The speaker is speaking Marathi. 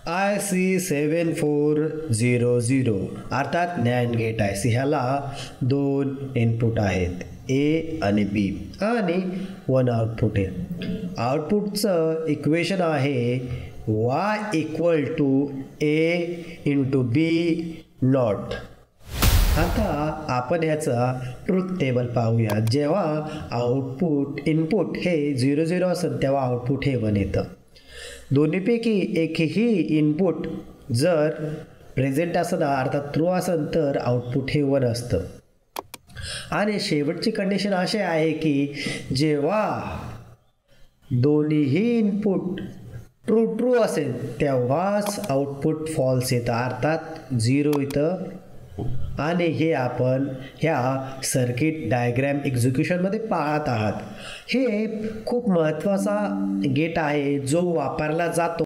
IC7400 अर्थात नॅन्ड गेट IC. ह्याला दोन इनपुट आहेत, ए आणि बी, आणि वन आउटपुट आहे. आउटपुटचं इक्वेशन आहे y = a × b नॉट. आता आपण ह्याचा ट्रूथ टेबल पाहूया. जेव्हा इनपुट हे 0 0 असेल तेव्हा आउटपुट हे 1 येतं. दोन्हीपैकी एकही इनपुट जर प्रेझेंट असेल अर्थात ट्रू असेल तर आउटपुट हे 1 असतं. आणि शेवटची कंडिशन अशी आहे की जेव्हा दोन्हीही इनपुट ट्रू असेल तेव्हाच आउटपुट फॉल्स येतं अर्थात 0 इथं. आणि हे आपण ह्या सर्किट डायग्रॅम एक्झिक्युशनमध्ये पाहत आहात. हे खूप महत्त्वाचा गेट आहे जो वापरला जातो